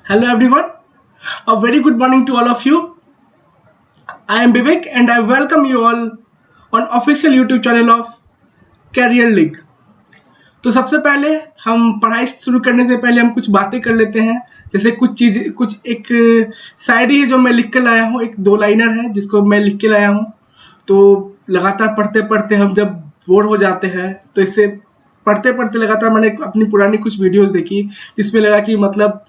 Hello everyone, a very good morning to all of you. I am Vivek and I welcome you all on official YouTube channel of Career League. तो सबसे पहले हम पढ़ाई शुरू करने से पहले हम कुछ बातें कर लेते हैं। जैसे कुछ एक शायरी है जो मैं लिख कर लाया हूँ, एक 2 लाइनर है जिसको मैं लिख के लाया हूँ। तो लगातार पढ़ते पढ़ते हम जब बोर हो जाते हैं तो इससे पढ़ते पढ़ते लगातार मैंने अपनी पुरानी कुछ वीडियोस देखी जिसमें लगा कि मतलब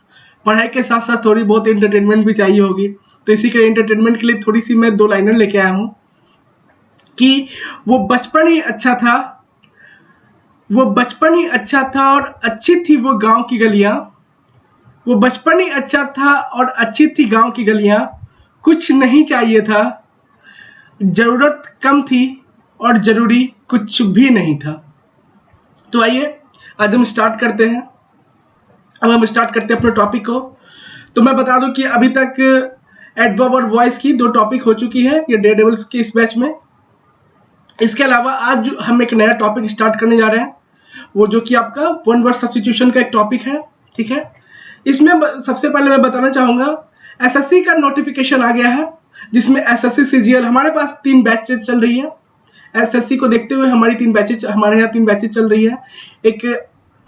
पढ़ाई के साथ साथ थोड़ी बहुत एंटरटेनमेंट भी चाहिए होगी। तो इसी के एंटरटेनमेंट के लिए थोड़ी सी मैं 2 लाइनर लेके आया हूँ कि वो बचपन ही अच्छा था, वो बचपन ही अच्छा था और अच्छी थी वो गांव की गलियां। वो बचपन ही अच्छा था और अच्छी थी गांव की गलियां। कुछ नहीं चाहिए था, जरूरत कम थी और जरूरी कुछ भी नहीं था। तो आइए आज हम स्टार्ट करते हैं। अब हम स्टार्ट करते हैं अपने टॉपिक को। तो मैं बता दूं कि अभी तक एडवर्ब और वॉइस की 2 टॉपिक हो चुकी है ये डेयरडेविल्स के इस बैच में। इसके अलावा आज हम एक नया टॉपिक स्टार्ट करने जा रहे हैं, वो जो कि आपका वन वर्ड सब्स्टिट्यूशन का एक टॉपिक है। ठीक है, इसमें सबसे पहले मैं बताना चाहूंगा एसएससी का नोटिफिकेशन आ गया है जिसमें एसएससी सीजीएल हमारे पास 3 बैचेज चल रही है। एसएससी को देखते हुए हमारे यहाँ 3 बैचेज चल रही है। एक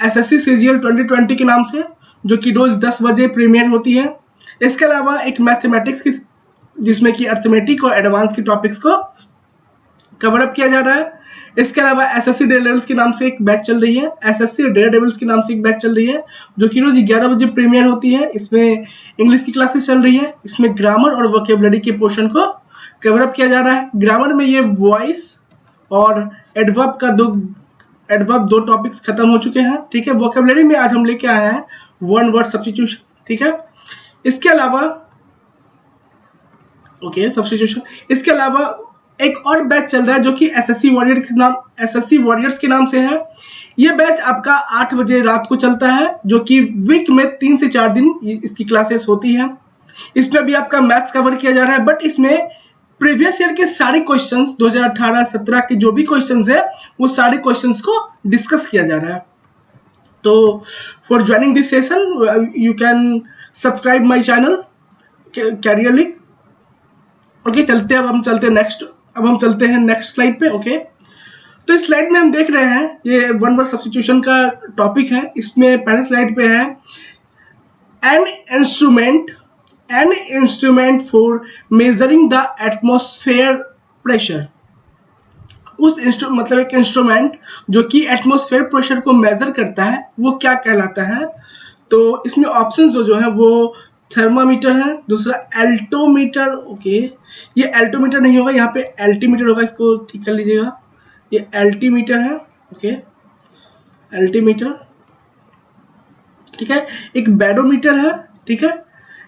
एसएससी सीजीएल 2020 के नाम से जो कि रोज 10 बजे प्रीमियर होती है। इसके अलावा एक मैथमेटिक्स की जिसमें कि अर्थमेटिक और एडवांस की टॉपिक्स को कवर अप किया जा रहा है। इसके अलावा एसएससी डेयरडेविल्स के नाम से एक बैच चल रही है, एसएससी डेयरडेविल्स के नाम से एक बैच चल रही है जो कि रोज 11 बजे प्रीमियर होती है। इसमें इंग्लिश की क्लासेस चल रही है, इसमें ग्रामर और वोकेबलरी के पोर्शन को कवर अप किया जा रहा है। ग्रामर में ये वॉइस और एडवर्ब 2 टॉपिक्स खत्म हो चुके हैं। ठीक है, वोकेबलरी में आज हम लेके आए हैं वन वर्ड सब्स्टिट्यूशन। ठीक है, इसके अलावा सब्स्टिट्यूशन इसके अलावा एक और बैच चल रहा है जो कि एसएससी वॉरियर्स के नाम से है। ये बैच आपका 8 बजे रात को चलता है जो कि वीक में 3 से 4 दिन इसकी क्लासेस होती है। इसमें भी आपका मैथ्स कवर किया जा रहा है, बट इसमें प्रीवियस ईयर के सारे क्वेश्चंस 2018-17 के जो भी क्वेश्चंस है वो सारे क्वेश्चंस को डिस्कस किया जा रहा है। तो for joining this session you can subscribe my channel career league. Okay, अब हम चलते हैं नेक्स्ट स्लाइड पे। ओके, तो इस स्लाइड में हम देख रहे हैं ये वन वर्ड सब्स्टिट्यूशन का टॉपिक है। इसमें पहले स्लाइड पे है an instrument for measuring the atmosphere pressure. मतलब एक इंस्ट्रूमेंट जो कि एटमॉस्फेयर प्रेशर को मेजर करता है वो क्या कहलाता है। तो इसमें ऑप्शंस जो है वो थर्मामीटर है, दूसरा एल्टोमीटर। ओके, ये एल्टोमीटर नहीं होगा, यहाँ पे एल्टीमीटर होगा, इसको ठीक कर लीजिएगा। ये एल्टीमीटर है। Okay, altimeter. ठीक है, एक बैरोमीटर है। ठीक है,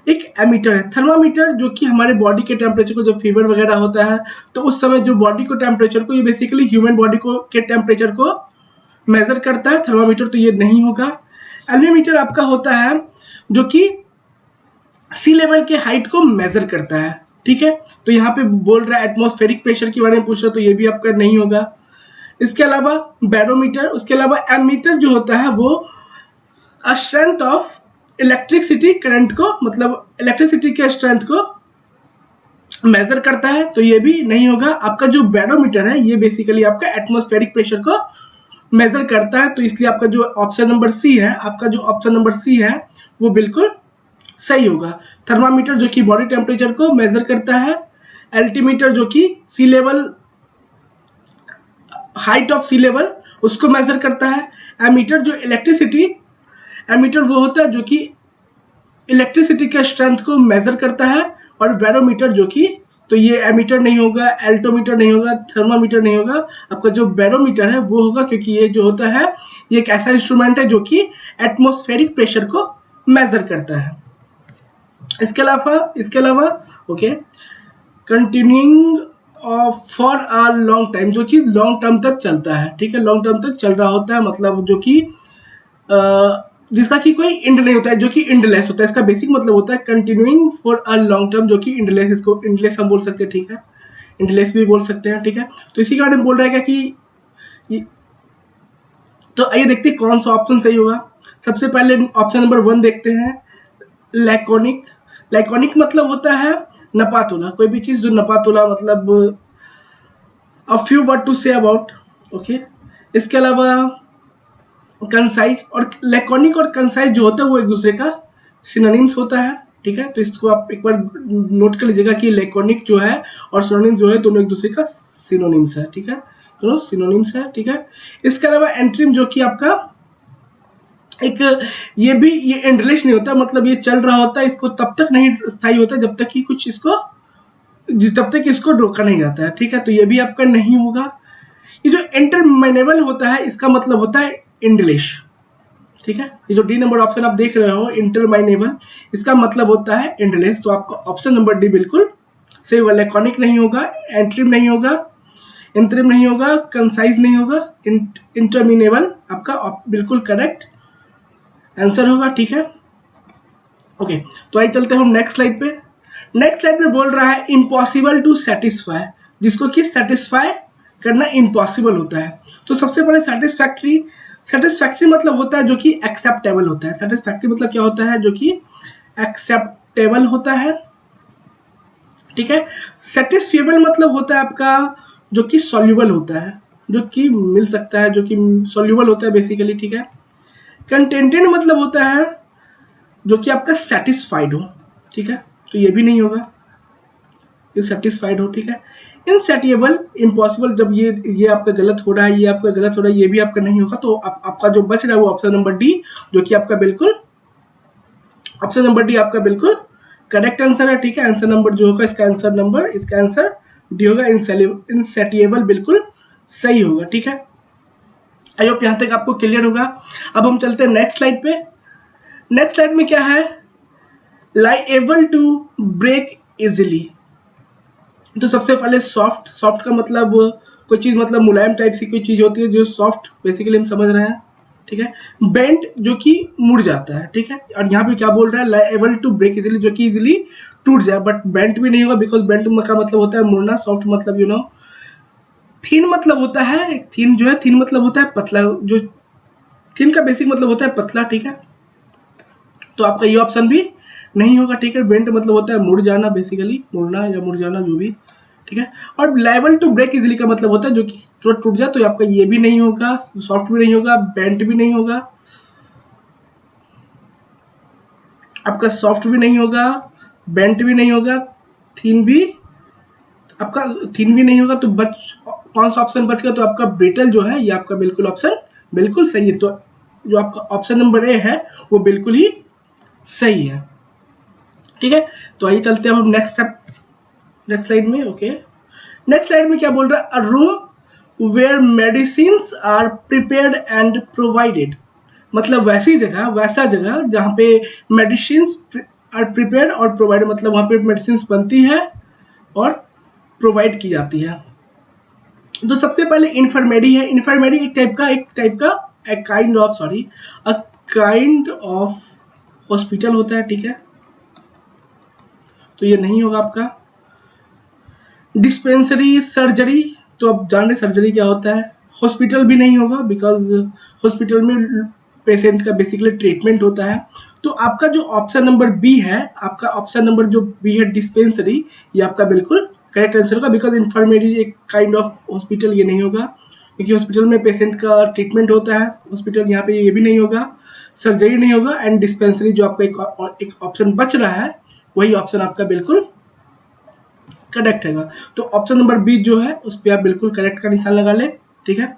एक एमीटर है। थर्मामीटर जो कि हमारे बॉडी के टेम्परेचर को, जब फीवर वगैरह होता है तो उस समय जो बॉडी को टेम्परेचर को, ये बेसिकली ह्यूमन बॉडी को के टेम्परेचर को मेजर करता है। थर्मामीटर तो ये नहीं होगा। एल्वीमीटर आपका होता है जो कि सी लेवल के हाइट को मेजर करता है। ठीक है, तो यहाँ पे बोल रहा है एटमॉस्फेरिक प्रेशर के बारे में पूछ रहा है तो ये भी आपका नहीं होगा। इसके अलावा बैरोमीटर, उसके अलावा एमीटर जो होता है वो स्ट्रेंथ ऑफ इलेक्ट्रिसिटी करंट को, मतलब इलेक्ट्रिसिटी के स्ट्रेंथ को मेजर करता है, तो ये भी नहीं होगा। आपका जो बैरोमीटर है ये बेसिकली आपका एटमॉस्फेरिक प्रेशर को मेजर करता है, तो इसलिए आपका जो ऑप्शन नंबर सी है वो बिल्कुल सही होगा। थर्मामीटर जो कि बॉडी टेम्परेचर को मेजर करता है, एल्टीमीटर जो कि sea level, height of sea level उसको मेजर करता है, एमीटर वो होता है जो कि इलेक्ट्रिसिटी के स्ट्रेंथ को मेजर करता है, और बैरोमीटर जो कि, तो ये एमीटर नहीं होगा, एल्टोमीटर नहीं होगा, थर्मामीटर नहीं होगा। आपका जो बैरोमीटर है वो होगा, क्योंकि ये जो होता है ये एक ऐसा इंस्ट्रूमेंट है जो कि एटमॉस्फेरिक प्रेशर को मेजर करता है। इसके अलावा okay, continuing for a long time, जो चीज लॉन्ग टर्म तक चलता है। ठीक है, लॉन्ग टर्म तक चल रहा होता है, मतलब जो कि जिसका कि कोई एंड नहीं होता है, जो कि एंडलेस होता है। इसका बेसिक मतलब होता है continuing for a long term, जो कि एंडलेस, इसको एंडलेस हम बोल सकते हैं। ठीक है, एंडलेस भी बोल सकते हैं। ठीक है, तो इसी के बारे में बोल रहा है क्या कि तो आइए देखते हैं कौन सा ऑप्शन सही होगा। सबसे पहले ऑप्शन नंबर 1 देखते हैं, लैकोनिक, लैकोनिक मतलब होता है नपातुला, कोई भी चीज़ जो नपातुला, मतलब a few word to say about, okay. इसके अलावा कंसाइज, और लैकोनिक और कंसाइज जो होता है वो एक दूसरे का सिनोनिम्स होता है, ठीक है। तो इसको आप एक बार नोट कर लीजिएगा कि लैकोनिक जो है और सिनोनिम जो है दोनों एक दूसरे का सिनोनिम्स है, ठीक है, दोनों सिनोनिम्स है, ठीक है। इसके अलावा एंट्रीम जो कि आपका एक, ये एंडलेस नहीं होता, मतलब ये चल रहा होता है, इसको तब तक नहीं स्थायी होता जब तक कि कुछ इसको, तब तक इसको रोका नहीं जाता है, ठीक है। तो ये भी आपका नहीं होगा। ये जो इंटरमिनेबल होता है इसका मतलब होता है इंडलिश, ठीक है। ये जो डी नंबर ऑप्शन आप देख रहे हो इंटरमाइनेबल, इसका मतलब होता है इंडलेस। तो आपका ऑप्शन नंबर डी बिल्कुल सही होगा। लैकोनिक नहीं होगा, एंट्रीम नहीं होगा, इंटरिम नहीं होगा, कंसाइज नहीं होगा, इंटरमिनेबल आपका बिल्कुल करेक्ट आंसर होगा, ठीक है। ओके, तो आइए चलते हैं हम नेक्स्ट स्लाइड पे। नेक्स्ट स्लाइड में बोल रहा है इम्पॉसिबल टू सेटिस्फाई, जिसको कि सेटिस्फाई करना इम्पॉसिबल होता है। तो सबसे पहले सेटिस्फैक्ट्री, सेटिस्फैक्ट्री मतलब होता है जो कि एक्सेप्टेबल होता है। सेटिस्फैक्ट्री मतलब क्या होता है, जो कि एक्सेप्टेबल होता है, ठीक है। सेटिस्फेबल मतलब होता है आपका जो कि सॉल्यूबल होता है, जो कि मिल सकता है, जो कि सॉल्यूबल होता है बेसिकली, ठीक है। कंटेंटेड मतलब होता है जो कि आपका सेटिस्फाइड हो, ठीक है। तो ये भी नहीं होगा, ये सेटिस्फाइड हो, ठीक है। इनसेटिएबल, इम्पॉसिबल, जब ये आपका गलत हो रहा है, ये आपका गलत हो रहा है, ये भी आपका नहीं होगा। तो आपका जो बच रहा है वो ऑप्शन नंबर डी, जो कि आपका बिल्कुल ऑप्शन नंबर डी आपका बिल्कुल करेक्ट आंसर है, ठीक है। आंसर नंबर जो होगा इसका आंसर डी होगा, इनसेटिएबल बिल्कुल सही होगा, ठीक है। आई होप यहाँ तक आपको क्लियर होगा। अब हम चलते हैं नेक्स्ट स्लाइड पे। नेक्स्ट स्लाइड में क्या है, लाइएबल टू ब्रेक इजिली। तो सबसे पहले सॉफ्ट, सॉफ्ट का मतलब कोई चीज, मतलब मुलायम टाइप की कोई चीज होती है जो सॉफ्ट, बेसिकली हम समझ रहे हैं, ठीक है। बेंट जो कि मुड़ जाता है, ठीक है। और यहाँ पे क्या बोल रहा है, लाइएबल टू ब्रेक इजिली, जो कि इजिली टूट जाए, बट बेंट भी नहीं होगा, बिकॉज बेंट का मतलब होता है मुड़ना। सॉफ्ट मतलब यू नो, थिन मतलब होता है, थिन जो है, थिन मतलब होता है पतला, जो थिन का बेसिक मतलब होता है पतला, ठीक है। तो आपका ये ऑप्शन भी नहीं होगा, ठीक है। बेंट मतलब होता है मुड़ जाना, बेसिकली मुड़ना या मुड़ जाना, जो भी, ठीक है। और लायबल टू ब्रेक इजिली का मतलब होता है जो कि तुरंत टूट जाए। तो आपका ये भी नहीं होगा, सॉफ्ट भी नहीं होगा, बेंट भी नहीं होगा, आपका सॉफ्ट भी नहीं होगा, बेंट भी नहीं होगा, थिन भी, आपका थिन भी नहीं होगा। तो कौन सा ऑप्शन बच गया, तो आपका ब्रिटल जो है, ये आपका बिल्कुल ऑप्शन बिल्कुल सही है। तो जो आपका ऑप्शन नंबर ए है वो बिल्कुल ही सही है, ठीक है। तो आइए चलते हैं हम नेक्स्ट स्लाइड में, ओके। नेक्स्ट स्लाइड में क्या बोल रहा है, a room where medicines are prepared and provided, मतलब वैसा जगह जहाँ पे मेडिसिन्स आर प्रिपेयर्ड और प्रोवाइडेड, मतलब वहाँ पे मेडिसिन्स बनती है और प्रोवाइड की जाती है। तो सबसे पहले इन्फर्मेरी है। इन्फर्मेरी एक काइंड ऑफ हॉस्पिटल होता है, ठीक है। तो ये नहीं होगा आपका। डिस्पेंसरी, सर्जरी, तो आप जान रहे सर्जरी क्या होता है। हॉस्पिटल भी नहीं होगा, बिकॉज हॉस्पिटल में पेशेंट का बेसिकली ट्रीटमेंट होता है। तो आपका जो ऑप्शन नंबर बी है, आपका ऑप्शन नंबर जो बी है डिस्पेंसरी, ये आपका बिल्कुल करेक्ट आंसर होगा, बिकॉज इन्फर्मेरी एक काइंड ऑफ हॉस्पिटल ये नहीं होगा, क्योंकि हॉस्पिटल में पेशेंट का ट्रीटमेंट होता है। हॉस्पिटल यहाँ पे ये भी नहीं होगा, सर्जरी नहीं होगा, एंड डिस्पेंसरी जो आपका एक ऑप्शन बच रहा है, वही ऑप्शन आपका बिल्कुल करेक्ट है। तो ऑप्शन नंबर बी जो है उस पर आप बिल्कुल करेक्ट का निशान लगा ले, ठीक है।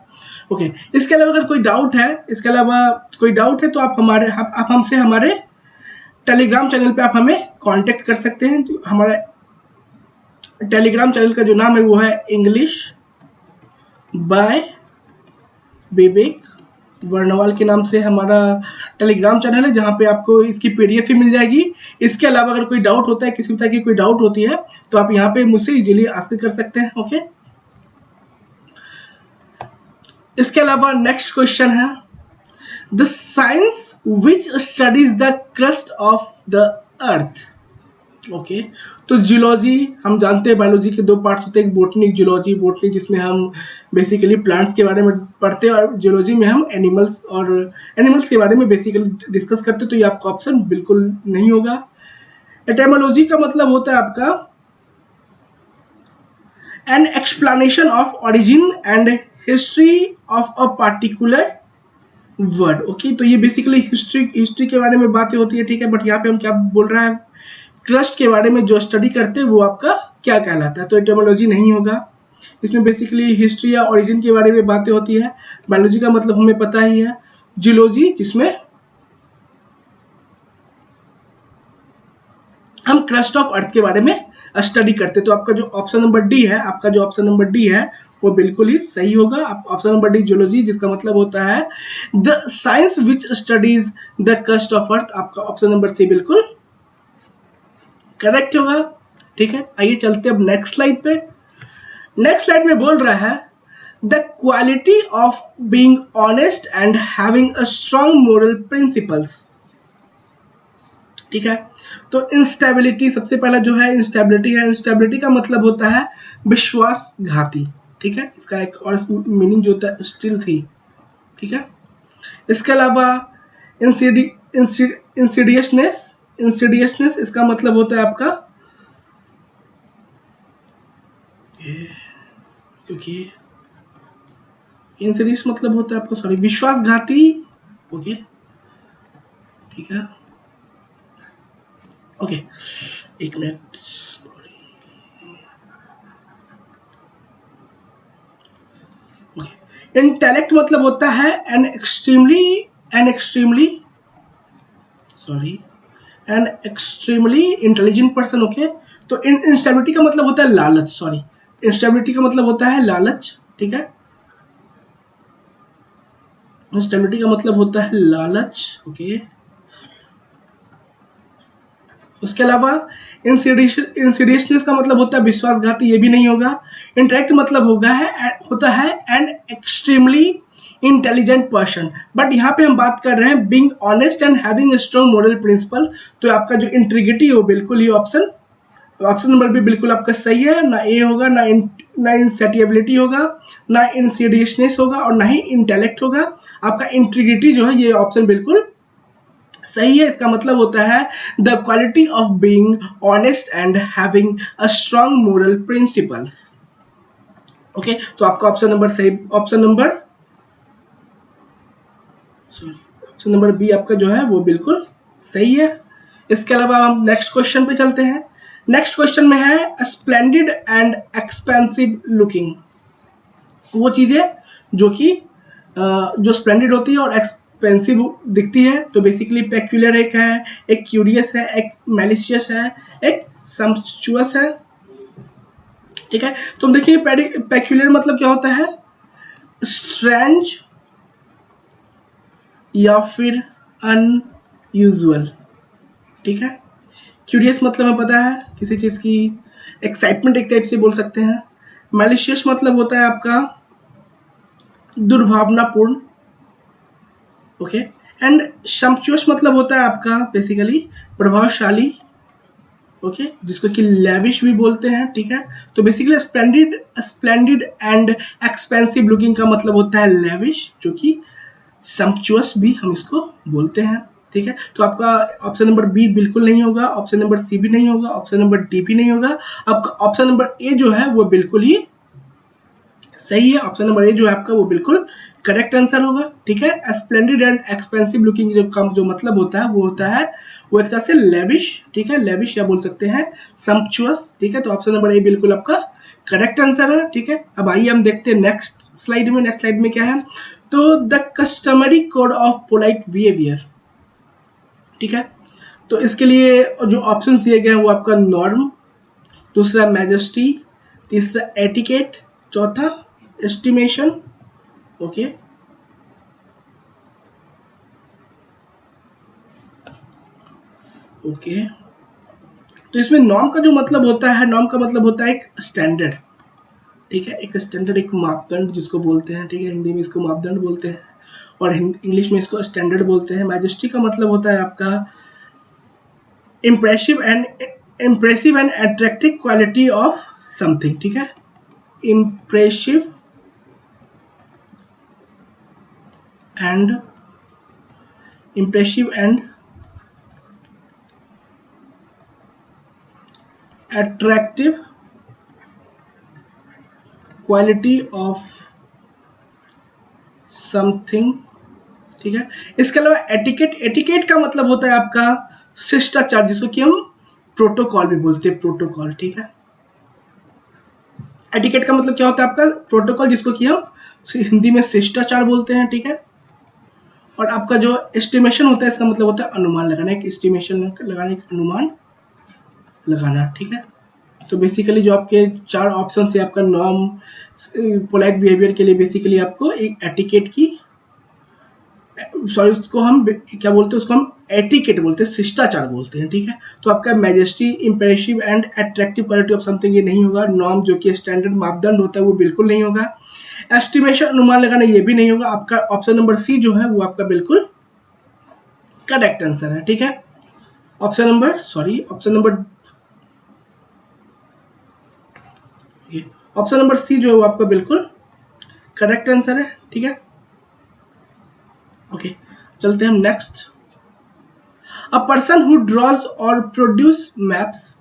ओके, इसके अलावा अगर कोई डाउट है तो आप हमसे हमारे टेलीग्राम चैनल पे आप हमें कांटेक्ट कर सकते हैं। तो हमारा टेलीग्राम चैनल का जो नाम है वो है इंग्लिश बाय विवेक वर्णवाल के नाम से हमारा टेलीग्राम चैनल है, जहाँ पे आपको इसकी पीडीएफ ही मिल जाएगी। इसके अलावा अगर कोई डाउट होता है, किसी तरह की कोई डाउट होती है, तो आप यहाँ पे मुझसे इजीली आस्क कर सकते हैं, ओके। इसके अलावा नेक्स्ट क्वेश्चन है, the science which studies the crust of the earth, okay. तो जियोलॉजी, हम जानते हैं बायोलॉजी के दो पार्ट्स होते हैं, एक बोटनी, जियोलॉजी। बोटनी जिसमें हम बेसिकली प्लांट्स के बारे में पढ़ते हैं, और जियोलॉजी में हम एनिमल्स के बारे में बेसिकली डिस्कस करते हैं। तो ये आपका ऑप्शन बिल्कुल नहीं होगा, एटामोलॉजी का मतलब होता है आपका an explanation of origin and history of a particular word. Okay, तो ये बेसिकली हिस्ट्री के बारे में बातें होती है, ठीक है। बट यहाँ पे हम क्या बोल रहा है, क्रस्ट के बारे में जो स्टडी करते हैं वो आपका क्या कहलाता है, तो एटिमोलॉजी नहीं होगा। इसमें बेसिकली हिस्ट्री या ओरिजिन के बारे में बातें होती है। बायोलॉजी का मतलब हमें पता ही है, जियोलॉजी जिसमें हम क्रस्ट ऑफ अर्थ के बारे में स्टडी करते। तो आपका जो ऑप्शन नंबर डी है, आपका जो ऑप्शन नंबर डी है वो बिल्कुल ही सही होगा। ऑप्शन नंबर डी जियोलॉजी, जिसका मतलब होता है the science which studies the crust of earth, आपका ऑप्शन नंबर सी बिल्कुल करेक्ट होगा, ठीक है। आइए चलते अब नेक्स्ट स्लाइड पे। नेक्स्ट स्लाइड में बोल रहा है the quality of being honest and having a strong moral principles, ठीक है। तो इंस्टेबिलिटी सबसे पहला जो है इंस्टेबिलिटी है। इंस्टेबिलिटी का मतलब होता है विश्वासघाती, ठीक है। इसका एक और मीनिंग जो होता है स्टिल थी, ठीक है। इसके अलावा इंसिडियसनेस, इंसिडियसनेस इसका मतलब होता है आपका, क्योंकि इंसिडियस मतलब होता है आपको, सॉरी, विश्वासघाती, ओके, ठीक है। ओके, एक मिनट, इंटेलेक्ट मतलब होता है an extremely sorry N extremely intelligent person, okay. तो इंस्टेबिलिटी का मतलब होता है लालच, सॉरी, इंस्टेबिलिटी का मतलब होता है लालच, ठीक है। इंस्टेबिलिटी का मतलब होता है लालच, ओके। उसके अलावा इंसिडियसनेस का मतलब होता है विश्वासघाती, ये भी नहीं होगा। इंटरेक्ट मतलब होता है an extremely intelligent person. But यहाँ पे हम बात कर रहे हैं being honest and having strong moral principle. तो आपका जो इंटीग्रिटी हो बिल्कुल ही ऑप्शन नंबर भी बिल्कुल आपका सही है। ना ए होगा, ना इंसेटिएबिलिटी होगा, ना इंसिडियसनेस होगा और ना ही इंटेलेक्ट होगा। आपका इंटीग्रिटी जो है ये ऑप्शन बिल्कुल सही है। इसका मतलब होता है the quality of being honest and having a strong moral principles, okay. तो आपका ऑप्शन नंबर सही, ऑप्शन नंबर बी आपका जो है वो बिल्कुल सही है। इसके अलावा हम नेक्स्ट क्वेश्चन पे चलते हैं। नेक्स्ट क्वेश्चन में है स्प्लेंडिड एंड एक्सपेंसिव लुकिंग, वो चीजें जो कि जो स्प्लेंडेड होती है और एक्सपेंसिव दिखती है। तो बेसिकली पेक्यूलियर एक है, एक क्यूरियस है, एक मैलिशियस है, एक सम्पचुअस है, ठीक है। तो हम देखिए पेक्यूलियर मतलब क्या होता है, स्ट्रेंज या फिर अनयूजुअल, ठीक है। क्यूरियस मतलब हमें पता है किसी चीज की एक्साइटमेंट एक टाइप से बोल सकते हैं। मैलिशियस मतलब होता है आपका दुर्भावनापूर्ण, ओके। एंड शम्पचुअस मतलब होता है आपका बेसिकली प्रभावशाली, ओके, जिसको कि लेविश भी बोलते हैं, ठीक है। तो basically splendid and expensive looking का मतलब होता है लेविश, जो कि सम्पचुअस भी हम इसको बोलते हैं, ठीक है। तो आपका ऑप्शन नंबर बी बिल्कुल नहीं होगा, ऑप्शन नंबर सी भी नहीं होगा, ऑप्शन नंबर डी भी नहीं होगा। आपका ऑप्शन नंबर ए जो है वो बिल्कुल ही सही है। ऑप्शन नंबर ए जो है आपका वो बिल्कुल करेक्ट आंसर होगा, ठीक है। स्प्लेंडेड एंड एक्सपेंसिव लुकिंग जो मतलब होता है वो होता है वो एक तरह से लेविश, ठीक है, लेविश या बोल सकते हैं सम्पचुअस, ठीक है। तो ऑप्शन नंबर ए बिल्कुल आपका करेक्ट आंसर है, ठीक है। अब आइए हम देखते हैं नेक्स्ट स्लाइड में। नेक्स्ट स्लाइड में क्या है, तो the customary code of polite behaviour, ठीक है। तो इसके लिए जो ऑप्शन दिए गए हैं वो आपका नॉर्म, दूसरा मैजेस्टी, तीसरा एटिकेट, चौथा एस्टिमेशन, ओके। ओके, तो इसमें नॉर्म का जो मतलब होता है, नॉर्म का मतलब होता है एक स्टैंडर्ड, ठीक है, एक स्टैंडर्ड, एक मापदंड जिसको बोलते हैं, ठीक है। हिंदी में इसको मापदंड बोलते हैं और इंग्लिश में इसको स्टैंडर्ड बोलते हैं। मैजेस्टी का मतलब होता है आपका impressive and attractive quality of something, ठीक है। Impressive and impressive and attractive quality of something, ठीक है। इसके अलावा एटिकेट, एटिकेट का मतलब होता है आपका शिष्टाचार, जिसको कि हम प्रोटोकॉल भी बोलते हैं, प्रोटोकॉल, ठीक है। एटिकेट का मतलब क्या होता है आपका प्रोटोकॉल, जिसको कि हम हिंदी में शिष्टाचार बोलते हैं, ठीक है। और आपका जो एस्टिमेशन होता है, इसका मतलब होता है अनुमान लगाना, एक एस्टिमेशन लगाना, एक अनुमान लगाना, ठीक है। तो बेसिकली जो आपके चार ऑप्शन है, आपका नॉर्म, पोलाइट बिहेवियर के लिए बेसिकली आपको एक एटिकेट की, सॉरी उसको हम क्या बोलते हैं, उसको हम एटिकेट बोलते हैं, शिष्टाचार बोलते हैं, ठीक है। तो आपका majesty, impressive and attractive quality of something ये नहीं होगा। नॉर्म जो कि स्टैंडर्ड मापदंड होता है वो बिल्कुल नहीं होगा। एस्टिमेशन, अनुमान लगाना, ये भी नहीं होगा। आपका ऑप्शन नंबर सी जो है वो आपका बिल्कुल करेक्ट आंसर है, ठीक है। ऑप्शन नंबर सी जो है वो आपका बिल्कुल करेक्ट आंसर है, ठीक है। ओके, चलते हैं हम next. A person who draws और प्रोड्यूस मैप्स,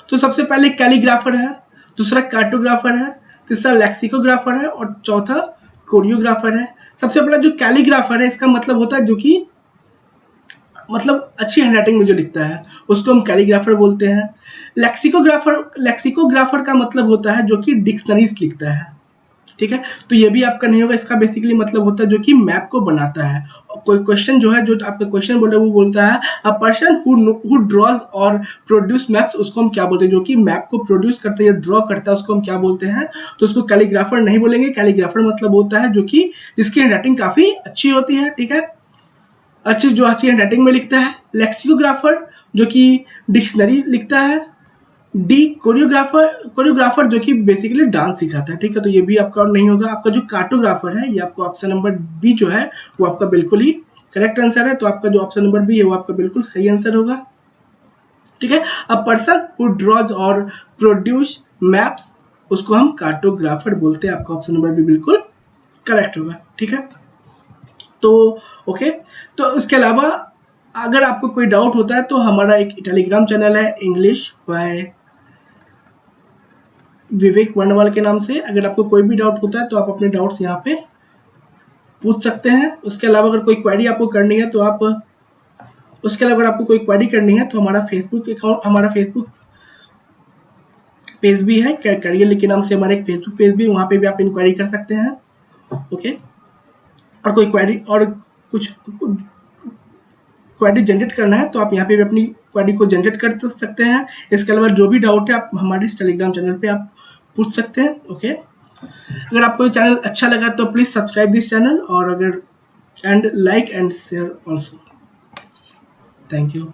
तो सबसे पहले कैलीग्राफर है, दूसरा कार्टोग्राफर है, तीसरा लेक्सिकोग्राफर है और चौथा कोरियोग्राफर है। सबसे पहला जो कैलीग्राफर है, इसका मतलब होता है जो कि मतलब अच्छी हैंडराइटिंग में जो लिखता है उसको हम कैलीग्राफर बोलते हैं। लेक्सिकोग्राफर का मतलब होता है जो कि डिक्शनरीज लिखता है, ठीक है। तो ये भी आपका नहीं होगा। इसका बेसिकली मतलब होता है जो कि मैप को बनाता है। कोई क्वेश्चन जो है, जो आपका क्वेश्चन बोल रहा है वो बोलता है अ पर्सन हु ड्रॉज और प्रोड्यूस मैप्स, उसको हम क्या बोलते हैं, जो कि मैप को प्रोड्यूस करता है या ड्रॉ करता है, उसको हम क्या बोलते हैं, तो उसको कैलीग्राफर नहीं बोलेंगे। कैलीग्राफर मतलब होता है जो कि जिसकी हैंडराइटिंग काफी अच्छी होती है, ठीक है, अच्छी हैंडराइटिंग में लिखता है। लेक्सिकोग्राफर जो कि डिक्शनरी लिखता है। डी कोरियोग्राफर जो कि बेसिकली डांस सिखाता है, ठीक है। तो ये भी आपका नहीं होगा। आपका जो कार्टोग्राफर है, ये आपको ऑप्शन नंबर बी जो है वो आपका बिल्कुल ही करेक्ट आंसर है। तो आपका जो ऑप्शन नंबर बी है वो आपका बिल्कुल सही आंसर होगा, ठीक है। अ पर्सन हु ड्रॉज और प्रोड्यूस मैप्स, उसको हम कार्टोग्राफर बोलते हैं। आपका ऑप्शन नंबर बी बिल्कुल करेक्ट होगा, ठीक है। तो ओके, तो इसके अलावा अगर आपको कोई डाउट होता है तो हमारा एक टेलीग्राम चैनल है इंग्लिश बाय विवेक वर्णवाल के नाम से। अगर आपको कोई भी डाउट होता है तो आप अपने डाउट्स यहाँ पे पूछ सकते हैं। उसके अलावा अगर कोई क्वेरी आपको करनी है तो आप उसके अलावा अगर आपको कोई क्वेरी करनी है तो हमारा फेसबुक पेज भी है, करियर लिख के नाम से हमारा एक फेसबुक पेज भी है, वहाँ पे भी आप इंक्वायरी कर सकते हैं, ओके। और कोई क्वेरी और कुछ क्वेरी जनरेट करना है तो आप यहाँ पे भी अपनी क्वेरी को जनरेट कर सकते हैं। इसके अलावा जो भी डाउट है आप हमारे इस टेलीग्राम चैनल पे आप पूछ सकते हैं, ओके। अगर आपको ये चैनल अच्छा लगा तो प्लीज सब्सक्राइब दिस चैनल, और अगर and like and share also. Thank you.